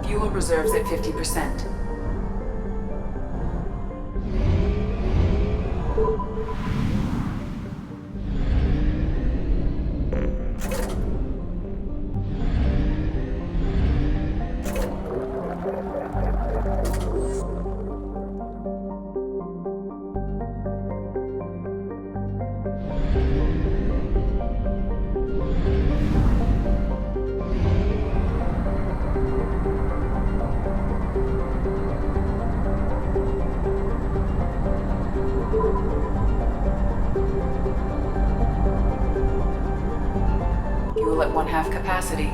Fuel reserves at 50%. Fuel at 1/2 capacity.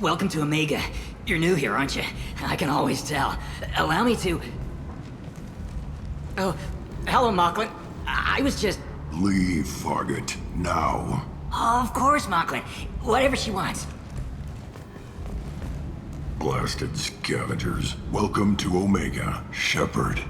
Welcome to Omega. You're new here, aren't you? I can always tell. Allow me to... Oh, hello, Mocklin. I was just... Leave, Fargate, now. Oh, of course, Mocklin. Whatever she wants. Blasted scavengers. Welcome to Omega, Shepard.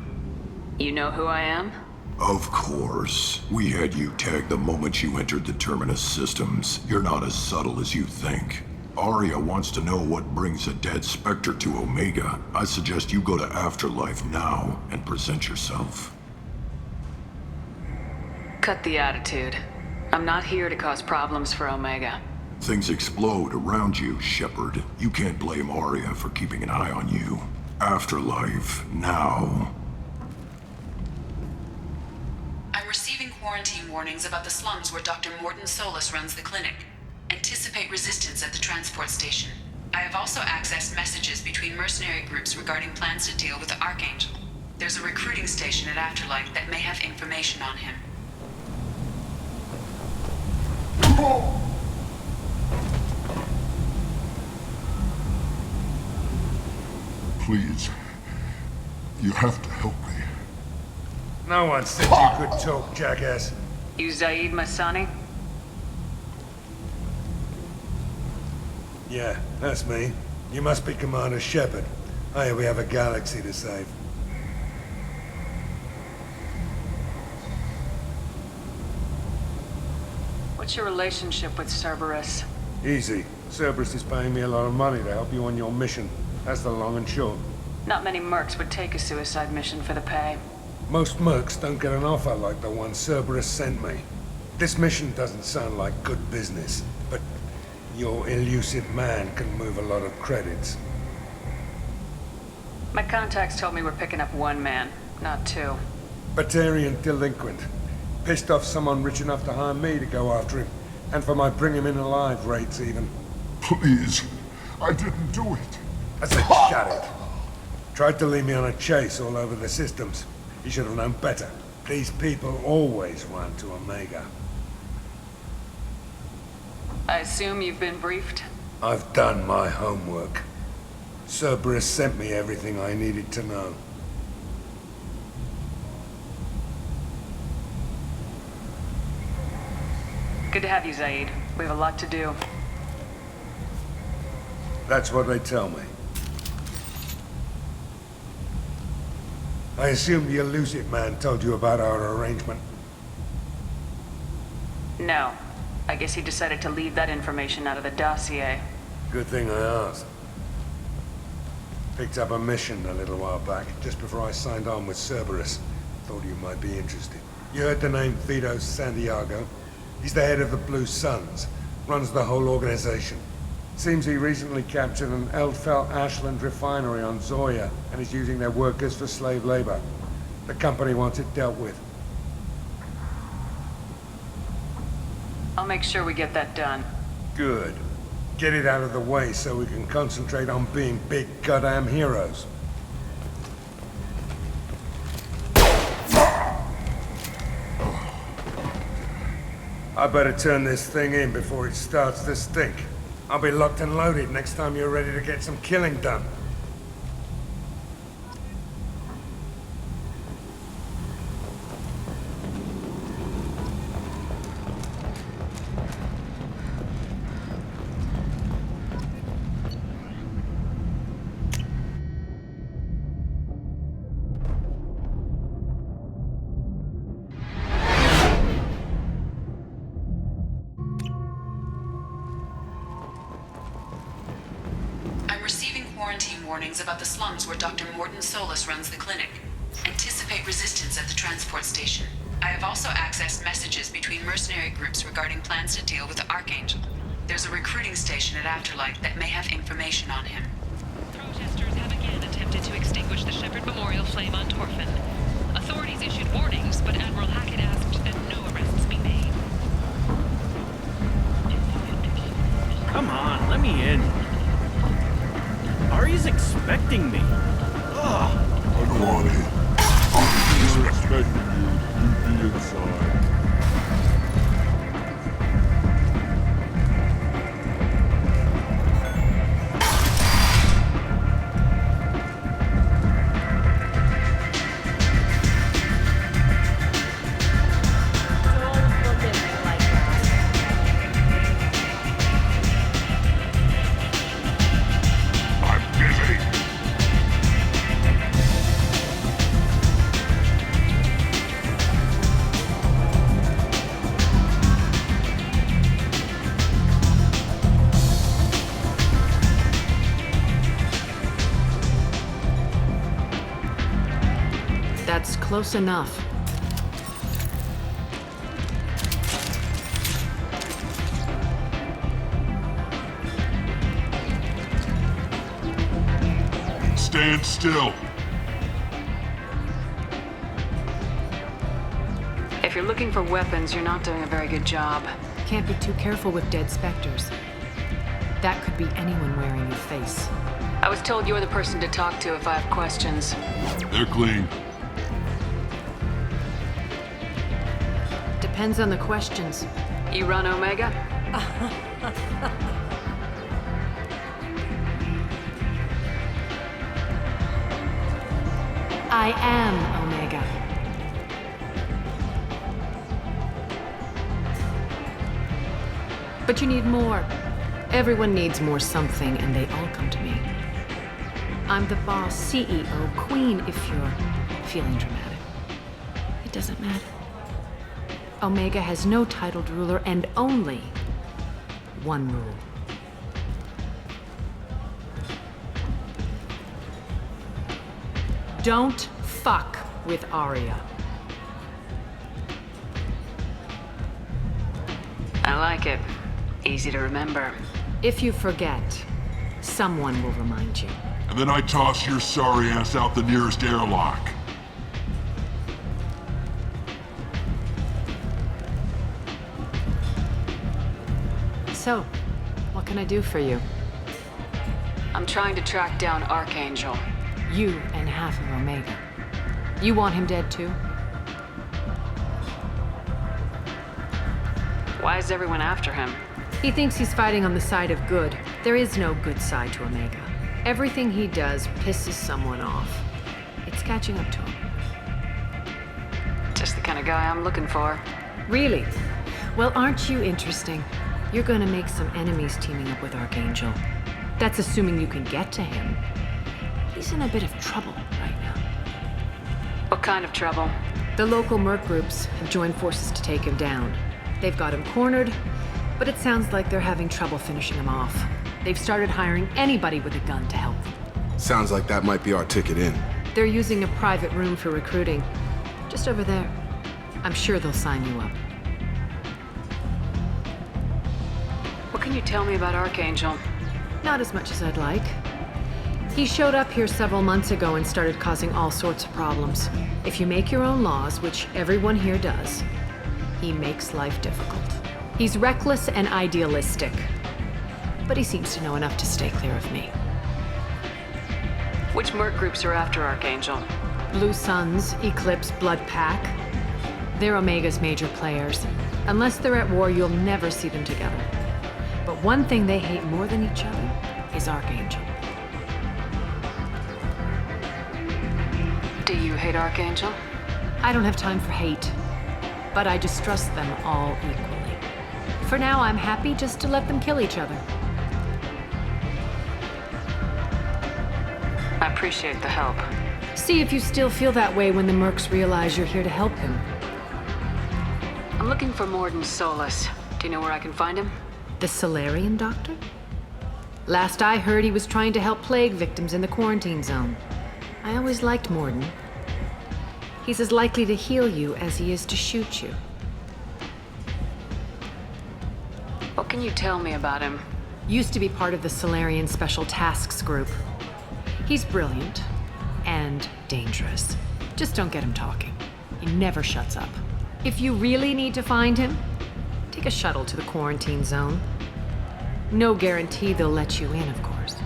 You know who I am? Of course. We had you tagged the moment you entered the Terminus systems. You're not as subtle as you think. Aria wants to know what brings a dead Spectre to Omega. I suggest you go to Afterlife now and present yourself. Cut the attitude. I'm not here to cause problems for Omega. Things explode around you, Shepard. You can't blame Aria for keeping an eye on you. Afterlife, now. I'm receiving quarantine warnings about the slums where Dr. Morton Solus runs the clinic. Anticipate resistance at the transport station. I have also accessed messages between mercenary groups regarding plans to deal with the Archangel. There's a recruiting station at Afterlife that may have information on him. Please. You have to help me. No one said you could talk, jackass. You Zaid Masani? Yeah, that's me. You must be Commander Shepard. Hey, we have a galaxy to save. What's your relationship with Cerberus? Easy. Cerberus is paying me a lot of money to help you on your mission. That's the long and short. Not many mercs would take a suicide mission for the pay. Most mercs don't get an offer like the one Cerberus sent me. This mission doesn't sound like good business, but your elusive man can move a lot of credits. My contacts told me we're picking up one man, not two. Batarian delinquent. Pissed off someone rich enough to hire me to go after him. And for my bring him in alive rates even. Please. I didn't do it. I said shut it. Tried to lead me on a chase all over the systems. He should have known better. These people always run to Omega. I assume you've been briefed? I've done my homework. Cerberus sent me everything I needed to know. Good to have you, Zaid. We have a lot to do. That's what they tell me. I assume the elusive man told you about our arrangement. No. I guess he decided to leave that information out of the dossier. Good thing I asked. Picked up a mission a little while back, just before I signed on with Cerberus. Thought you might be interested. You heard the name Vito Santiago? He's the head of the Blue Suns. Runs the whole organization. Seems he recently captured an Eldfell Ashland refinery on Zoya and is using their workers for slave labor. The company wants it dealt with. I'll make sure we get that done. Good. Get it out of the way so we can concentrate on being big goddamn heroes. I better turn this thing in before it starts to stink. I'll be locked and loaded next time you're ready to get some killing done. Quarantine warnings about the slums where Dr. Morden Solus runs the clinic. Anticipate resistance at the transport station. I have also accessed messages between mercenary groups regarding plans to deal with the Archangel. There's a recruiting station at Afterlight that may have information on him. Protesters have again attempted to extinguish the Shepard Memorial flame on Torfin. Authorities issued warnings, but Admiral Hackett asked that no arrests be made. Come on, let me in. Ari's expecting me. Ugh. I don't want it. He's expecting you. Be inside. That's close enough. Stand still. If you're looking for weapons, you're not doing a very good job. Can't be too careful with dead specters. That could be anyone wearing your face. I was told you're the person to talk to if I have questions. They're clean. Depends on the questions. You run Omega? I am Omega. But you need more. Everyone needs more something, and they all come to me. I'm the boss, CEO, queen, if you're feeling dramatic. It doesn't matter. Omega has no titled ruler and only one rule. Don't fuck with Arya. I like it. Easy to remember. If you forget, someone will remind you. And then I toss your sorry ass out the nearest airlock. So, what can I do for you? I'm trying to track down Archangel. You and half of Omega. You want him dead too? Why is everyone after him? He thinks he's fighting on the side of good. There is no good side to Omega. Everything he does pisses someone off. It's catching up to him. Just the kind of guy I'm looking for. Really? Well, aren't you interesting? You're gonna make some enemies teaming up with Archangel. That's assuming you can get to him. He's in a bit of trouble right now. What kind of trouble? The local merc groups have joined forces to take him down. They've got him cornered, but it sounds like they're having trouble finishing him off. They've started hiring anybody with a gun to help them. Sounds like that might be our ticket in. They're using a private room for recruiting. Just over there. I'm sure they'll sign you up. What can you tell me about Archangel? Not as much as I'd like. He showed up here several months ago and started causing all sorts of problems. If you make your own laws, which everyone here does, he makes life difficult. He's reckless and idealistic, but he seems to know enough to stay clear of me. Which merc groups are after Archangel? Blue Suns, Eclipse, Blood Pack. They're Omega's major players. Unless they're at war, you'll never see them together. But one thing they hate more than each other is Archangel. Do you hate Archangel? I don't have time for hate, but I distrust them all equally. For now, I'm happy just to let them kill each other. I appreciate the help. See if you still feel that way when the mercs realize you're here to help him. I'm looking for Morden Solus. Do you know where I can find him? The Solarian doctor? Last I heard, he was trying to help plague victims in the quarantine zone. I always liked Morden. He's as likely to heal you as he is to shoot you. What can you tell me about him? Used to be part of the Solarian Special Tasks Group. He's brilliant and dangerous. Just don't get him talking. He never shuts up. If you really need to find him, take a shuttle to the quarantine zone. No guarantee they'll let you in, of course.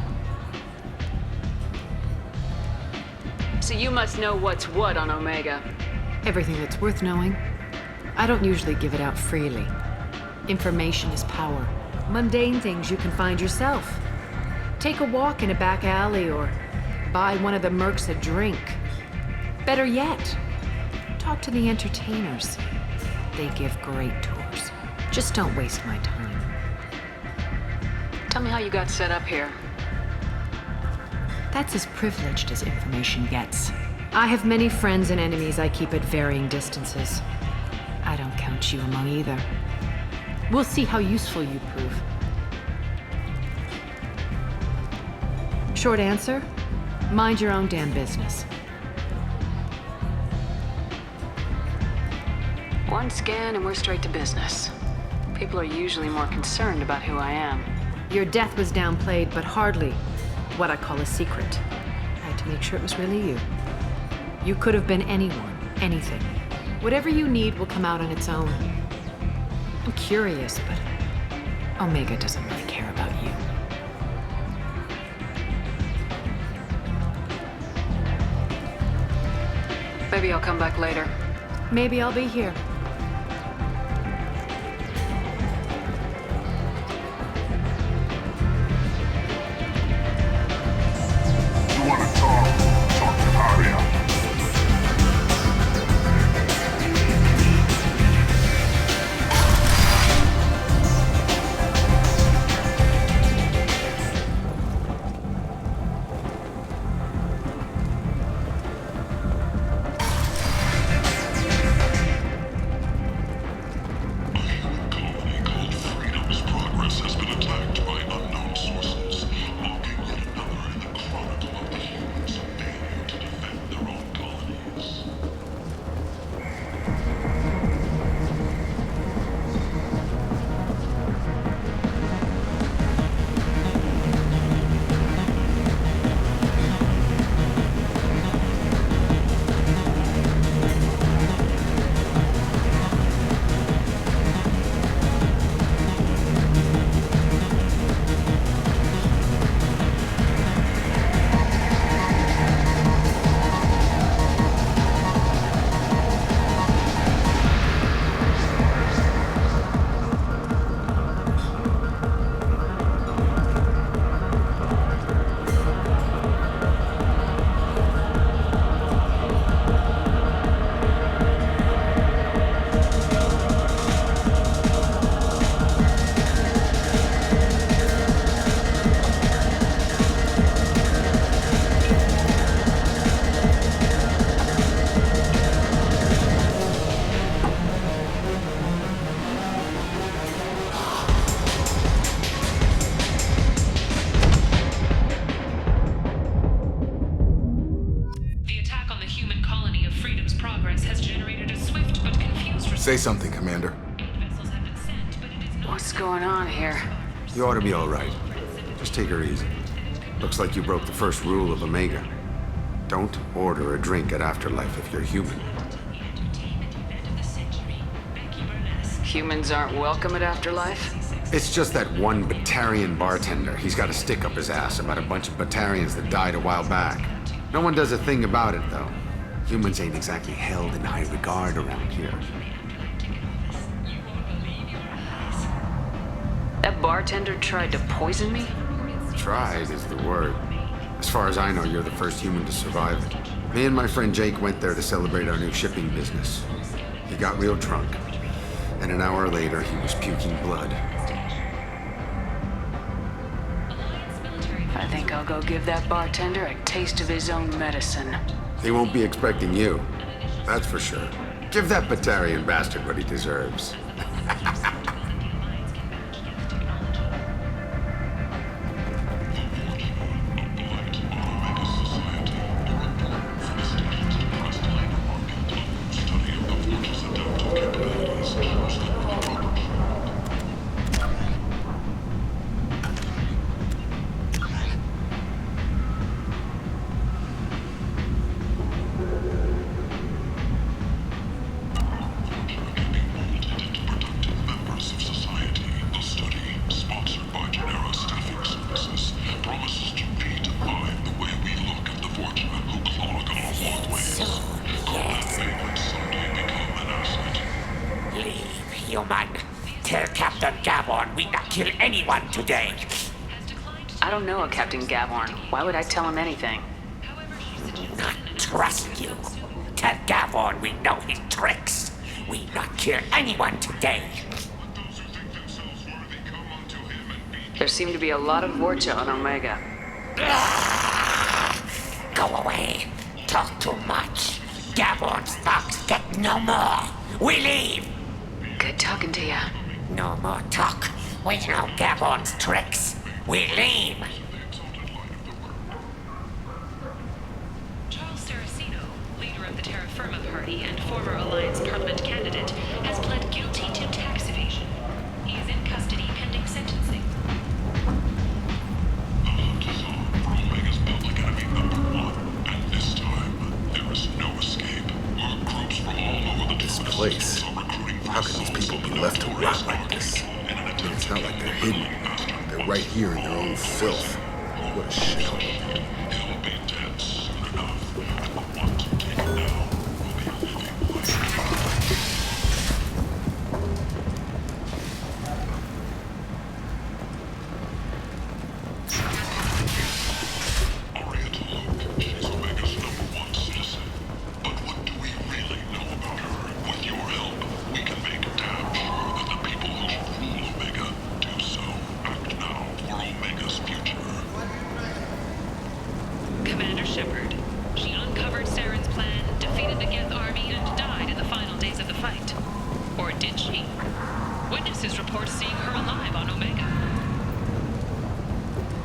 So you must know what's what on Omega. Everything that's worth knowing. I don't usually give it out freely. Information is power. Mundane things you can find yourself. Take a walk in a back alley or buy one of the mercs a drink. Better yet, talk to the entertainers. They give great tours. Just don't waste my time. Tell me how you got set up here. That's as privileged as information gets. I have many friends and enemies I keep at varying distances. I don't count you among either. We'll see how useful you prove. Short answer, mind your own damn business. One scan and we're straight to business. People are usually more concerned about who I am. Your death was downplayed, but hardly what I call a secret. I had to make sure it was really you. You could have been anyone, anything. Whatever you need will come out on its own. I'm curious, but Omega doesn't really care about you. Maybe I'll come back later. Maybe I'll be here. Say something, Commander. What's going on here? You ought to be all right. Just take her easy. Looks like you broke the first rule of Omega. Don't order a drink at Afterlife if you're human. Humans aren't welcome at Afterlife? It's just that one Batarian bartender. He's got a stick up his ass about a bunch of Batarians that died a while back. No one does a thing about it, though. Humans ain't exactly held in high regard around here. That bartender tried to poison me? Tried is the word. As far as I know, you're the first human to survive it. Me and my friend Jake went there to celebrate our new shipping business. He got real drunk, and an hour later, he was puking blood. I think I'll go give that bartender a taste of his own medicine. He won't be expecting you. That's for sure. Give that Batarian bastard what he deserves. Today. I don't know a Captain Gavorn. Why would I tell him anything? Not trust you. Tell Gavorn we know his tricks. We not kill anyone today. There seem to be a lot of Vorcha on Omega. Go away. Talk too much. Gavorn's thugs get no more. We leave. Good talking to you. No more talk. We know Gavorn's tricks. We leave. Charles Saraceno, leader of the Terra Firma Party and former Alliance Parliament candidate, has pled guilty to tax evasion. He is in custody pending sentencing. The hunt is on for Omega's public enemy #1, and this time, there is no escape. Our groups from all over the This place. How can these people be left to rot like this? It's not like they're hidden. They're right here in their own filth. What a shithole. He'll be dead soon enough, and the one to take him now will be living life. Aria T'Loak, she's Omega's #1 citizen. But what do we really know about her? With your help, we can make damn sure that the people who should rule Omega do so. Act now for Omega's future. Commander Shepard. She uncovered Saren's plan, defeated the Geth army, and died in the final days of the fight. Or did she? Witnesses report seeing her alive on Omega.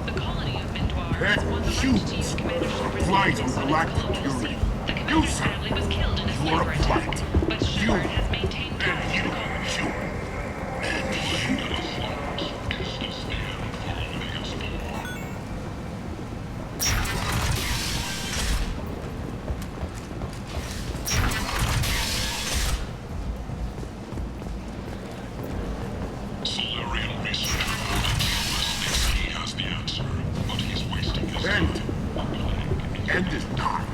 The colony of Mindwar has won the right to use Commander Shepard's Flight lands on on its colonial Galactic sea. Fury. The commander's family was killed in a sniper attack, but Shepard has maintained ties to the colony. Solarian research reported Neolus thinks he has the answer, but he's wasting his time. End is nigh.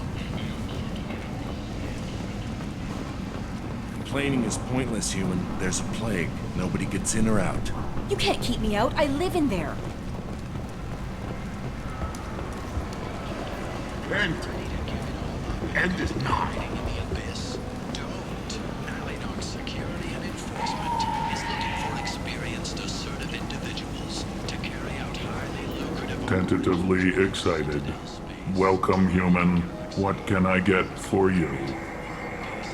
Complaining is pointless, human. There's a plague. Nobody gets in or out. You can't keep me out. I live in there. End is nigh. Tentatively excited. Welcome, human. What can I get for you?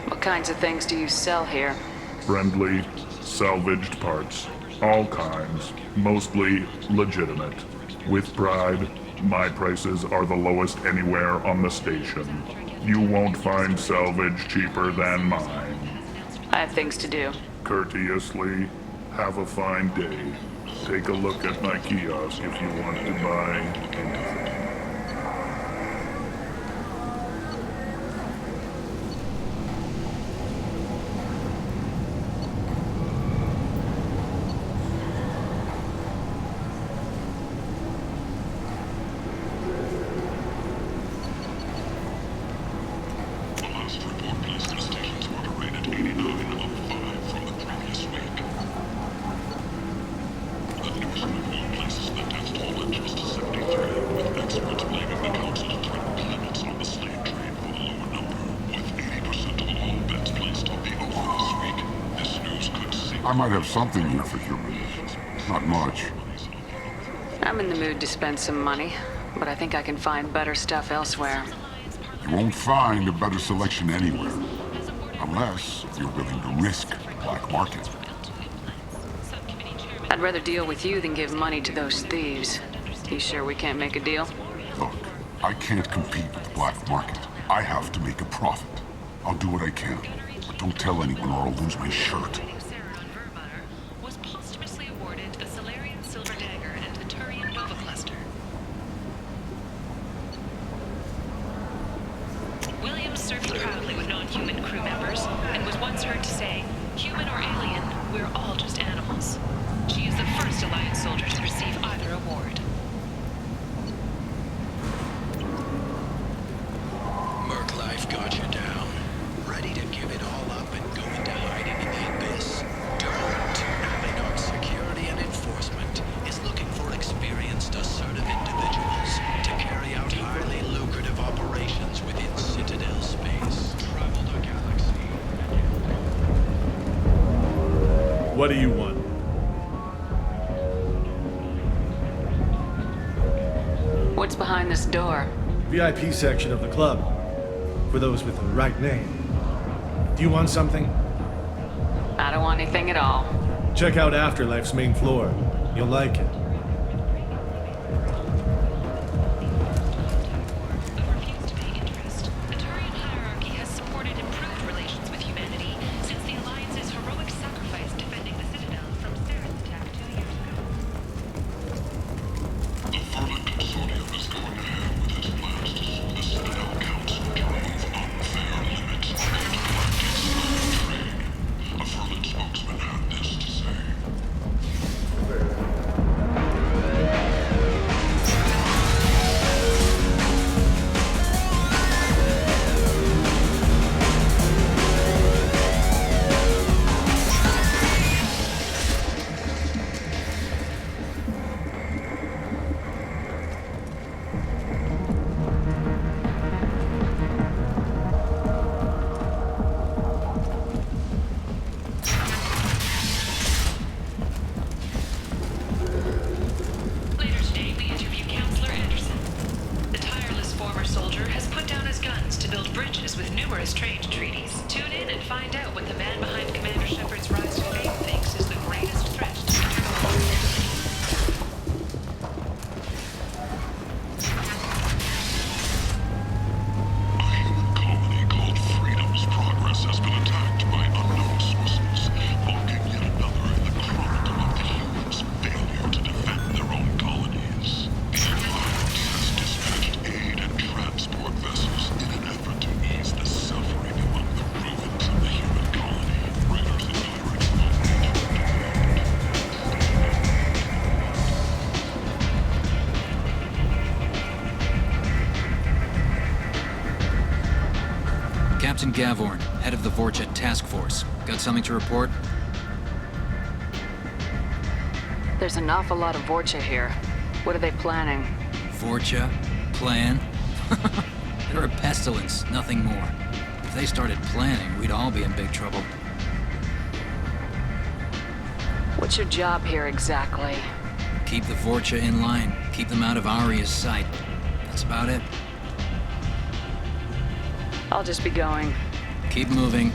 What kinds of things do you sell here? Friendly, salvaged parts. All kinds. Mostly legitimate. With pride, my prices are the lowest anywhere on the station. You won't find salvage cheaper than mine. I have things to do. Courteously, have a fine day. Take a look at my kiosk if you want to buy anything. I might have something here for humans. Not much. I'm in the mood to spend some money, but I think I can find better stuff elsewhere. You won't find a better selection anywhere. Unless you're willing to risk black market. I'd rather deal with you than give money to those thieves. You sure we can't make a deal? Look, I can't compete with the black market. I have to make a profit. I'll do what I can. But don't tell anyone or I'll lose my shirt. Was posthumously awarded the Solarian Silver Dagger and the Turian Nova Cluster. Williams served proudly with non-human crew members and was once heard to say, "Human or alien, we're all just animals." She is the first Alliance soldier to receive either award. Merc life got you down. Ready to give it all up and go into hiding in the abyss? Don't. Alinarch Security and Enforcement is looking for experienced, assertive individuals to carry out highly lucrative operations within Citadel space. Travel the galaxy. What do you want? What's behind this door? VIP section of the club. For those with the right name. Do you want something? I don't want anything at all. Check out Afterlife's main floor. You'll like it. The Turian hierarchy has supported improved relations with humanity since the Alliance's heroic sacrifice defending the Citadel from Saren's attack 2 years ago. The Verdict Consortium is going ahead with its plans to sue the Citadel Council to remove unfair limits on intergalactic trade. A Verdict spokesman had this to say. Later today, we interview Counselor Anderson. The tireless former soldier has put down his guns to build bridges with numerous trade treaties. Tune in and find out what the man behind Commander Shepard's rise to fame thinks is the greatest threat to Colony called Freedom's Progress has been attacked by unknown sources, marking yet another in the chronicle of the humans' failure to defend their own colonies. The Alliance has dispatched aid and transport vessels in an effort to ease the suffering among the ruins of the human colony. Raiders and pirates Captain Gavorn, head of the Vorcha Task Force. Got something to report? There's an awful lot of Vorcha here. What are they planning? Vorcha? Plan? They're a pestilence, nothing more. If they started planning, we'd all be in big trouble. What's your job here exactly? Keep the Vorcha in line. Keep them out of Aria's sight. That's about it. I'll just be going. Keep moving.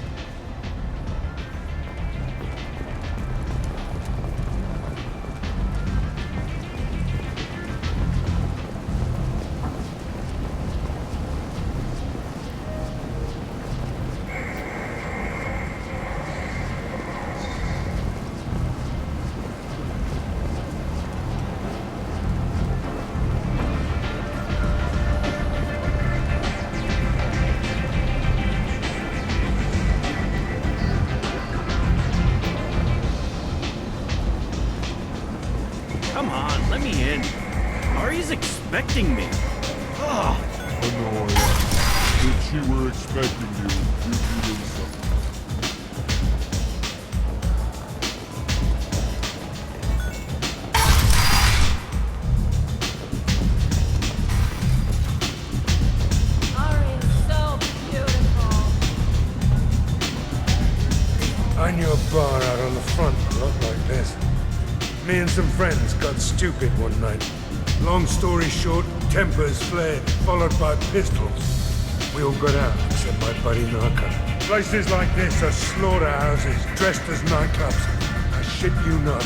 He's expecting me. Oh. I know I am. If she were expecting you, you'd be doing something. I knew a bar out on the front a lot like this. Me and some friends got stupid one night. Long story short, tempers flared, followed by pistols. We all got out, except my buddy Narco. Places like this are slaughterhouses, dressed as nightclubs. I shit you not.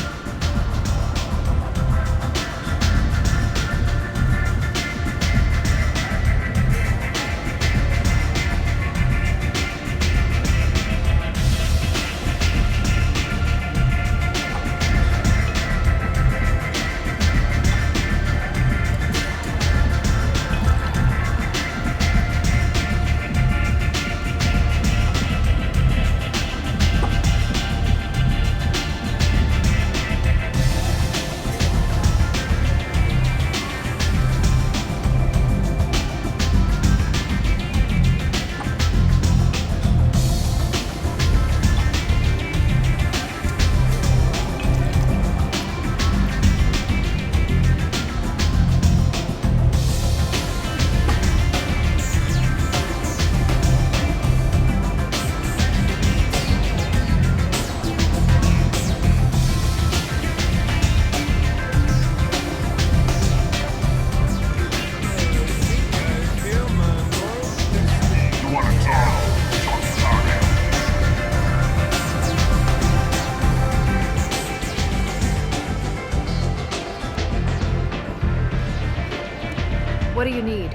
What do you need?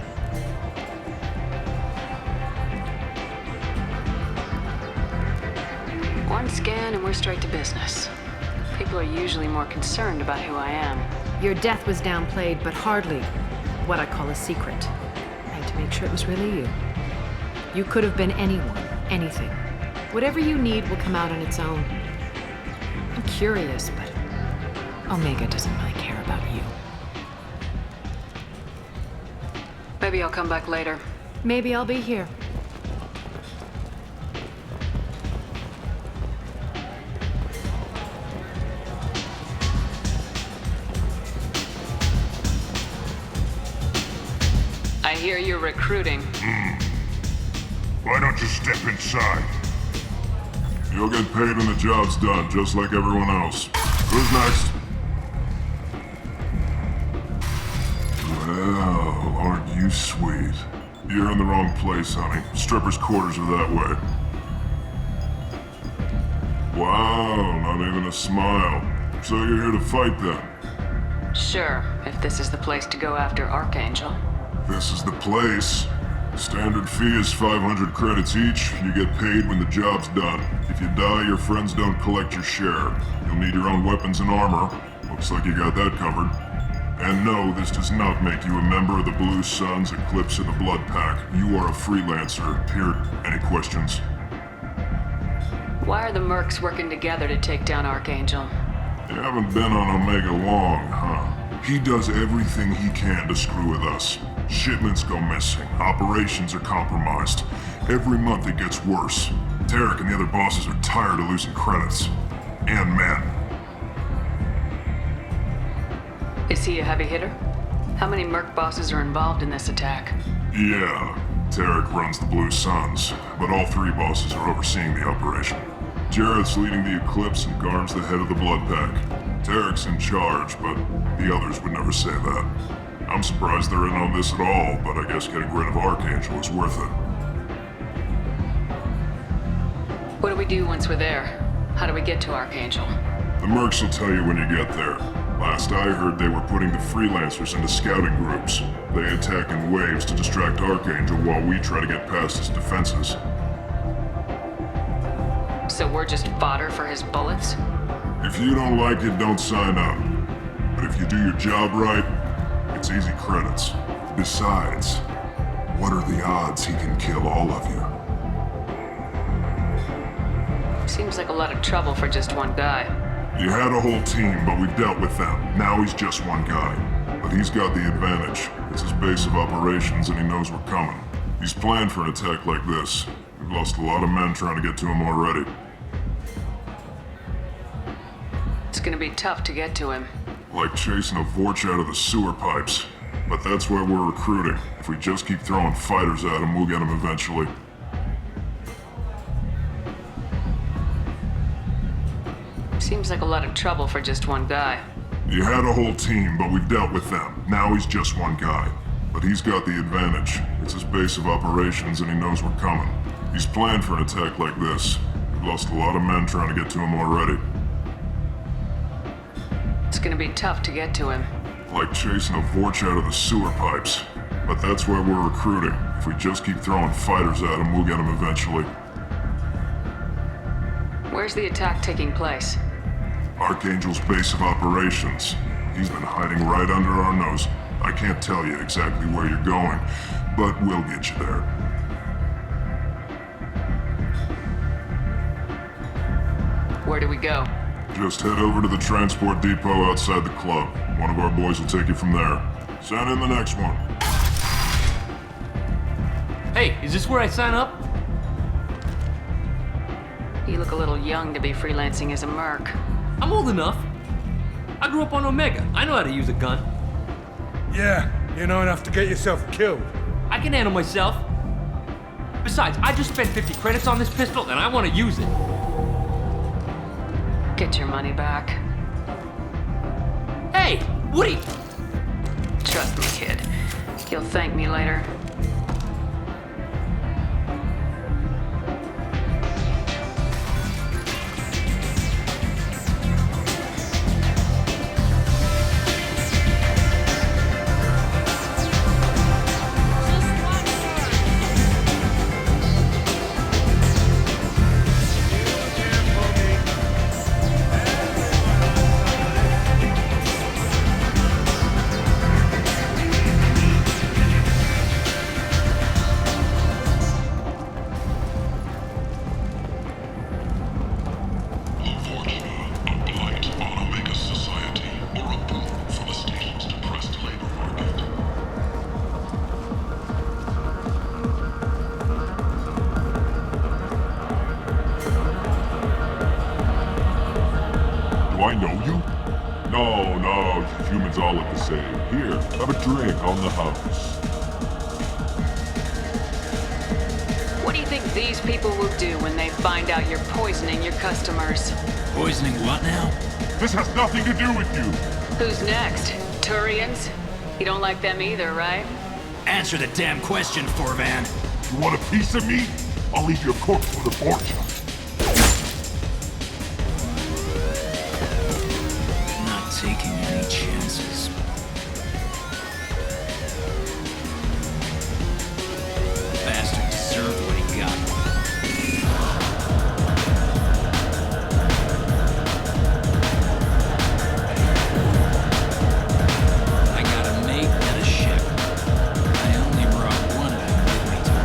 One scan and we're straight to business. People are usually more concerned about who I am. Your death was downplayed, but hardly what I call a secret. I had to make sure it was really you. You could have been anyone, anything. Whatever you need will come out on its own. I'm curious, but Omega doesn't really care about you. Maybe I'll come back later. Maybe I'll be here. I hear you're recruiting. Why don't you step inside? You'll get paid when the job's done, just like everyone else. Who's next? Well, aren't you sweet? You're in the wrong place, honey. Strippers' quarters are that way. Wow, not even a smile. So you're here to fight then? Sure, if this is the place to go after Archangel. This is the place. Standard fee is 500 credits each. You get paid when the job's done. If you die, your friends don't collect your share. You'll need your own weapons and armor. Looks like you got that covered. And no, this does not make you a member of the Blue Suns, Eclipse, or the Blood Pack. You are a freelancer. Here, any questions? Why are the Mercs working together to take down Archangel? You haven't been on Omega long, huh? He does everything he can to screw with us. Shipments go missing. Operations are compromised. Every month it gets worse. Tarek and the other bosses are tired of losing credits. And men. Is he a heavy hitter? How many Merc bosses are involved in this attack? Yeah, Tarek runs the Blue Suns, but all three bosses are overseeing the operation. Jarrett's leading the Eclipse and Garm's the head of the Blood Pack. Tarek's in charge, but the others would never say that. I'm surprised they're in on this at all, but I guess getting rid of Archangel is worth it. What do we do once we're there? How do we get to Archangel? The Mercs will tell you when you get there. Last I heard, they were putting the freelancers into scouting groups. They attack in waves to distract Archangel while we try to get past his defenses. So we're just fodder for his bullets? If you don't like it, don't sign up. But if you do your job right, it's easy credits. Besides, what are the odds he can kill all of you? Seems like a lot of trouble for just one guy. You had a whole team, but we dealt with them. Now he's just one guy. but he's got the advantage. It's his base of operations and he knows we're coming. He's planned for an attack like this. We've lost a lot of men trying to get to him already. It's gonna be tough to get to him. Like chasing a Vorch out of the sewer pipes. But that's where we're recruiting. If we just keep throwing fighters at him, we'll get him eventually. Seems like a lot of trouble for just one guy. You had a whole team, but we've dealt with them. Now he's just one guy. But he's got the advantage. It's his base of operations and he knows we're coming. He's planned for an attack like this. We've lost a lot of men trying to get to him already. It's gonna be tough to get to him. Like chasing a Vorch out of the sewer pipes. But that's where we're recruiting. If we just keep throwing fighters at him, we'll get him eventually. Where's the attack taking place? Archangel's base of operations. He's been hiding right under our nose. I can't tell you exactly where you're going, but we'll get you there. Where do we go? Just head over to the transport depot outside the club. One of our boys will take you from there. Send in the next one. Hey, is this where I sign up? You look a little young to be freelancing as a merc. I'm old enough. I grew up on Omega. I know how to use a gun. Yeah, you know enough to get yourself killed. I can handle myself. Besides, I just spent 50 credits on this pistol and I want to use it. Get your money back. Hey, Woody! Trust me, kid. You'll thank me later. Do I know you? No, humans all look the same. Here, have a drink on the house. What do you think these people will do when they find out you're poisoning your customers? Poisoning what now? This has nothing to do with you. Who's next? Turians? You don't like them either, right? Answer the damn question, Forvan. You want a piece of me? I'll leave your corpse with a fortune. Not taking any chances. Bastard deserved what he got. I got a mate and a ship. I only brought one of them with me to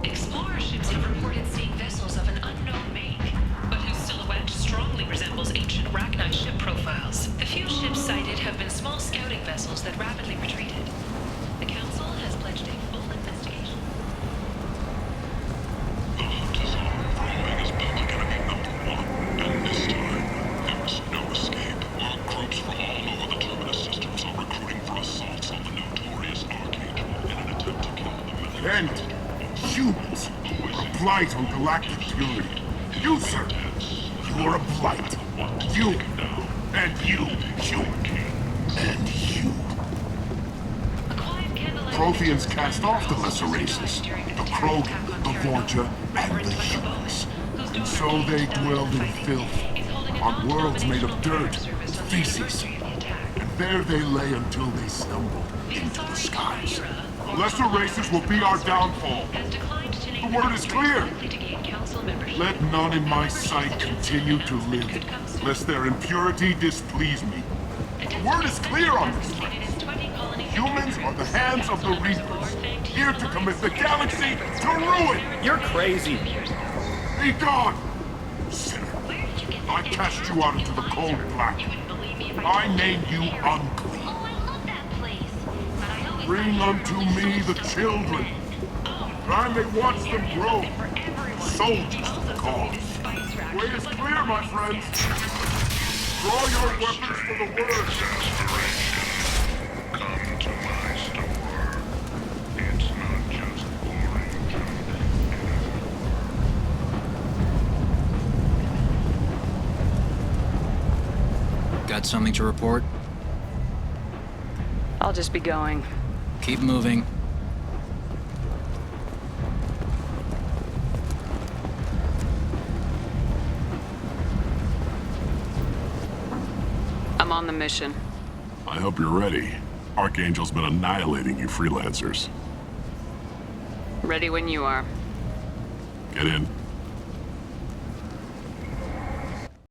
Explorer ships have reported seeing vessels of an unknown make, but whose silhouette strongly resembles ancient Rachni ship profiles. The few ships sighted have been small scouting vessels that rapidly retreated. The Council has pledged a full investigation. The hunt is on for Omega's public enemy #1, and this time, there is no escape. Our groups from all over the Terminus systems are blight on galactic purity. You, sir, you are a blight. You, and you, and you. Protheans cast off the lesser races, the Krogan, the Vorja, and the humans. And so they dwelled in filth, on worlds made of dirt, feces. And there they lay until they stumbled into the skies. The lesser races will be our downfall. The word is clear. Let none in my sight continue to live, lest their impurity displease me. The word is clear on this, friends. Humans are the hands of the Reapers, here to commit the galaxy to ruin! You're crazy. Be gone! Sinner. I cast you out into the cold black. I name you unclean. Bring unto me the children, that I may watch them grow. Soldiers of the cause. The way is clear, my friends. Draw your weapons for the word. Come to my store. It's not just boring Got something to report? I'll just be going. Keep moving. I'm on the mission. I hope you're ready. Archangel's been annihilating you freelancers. Ready when you are. Get in.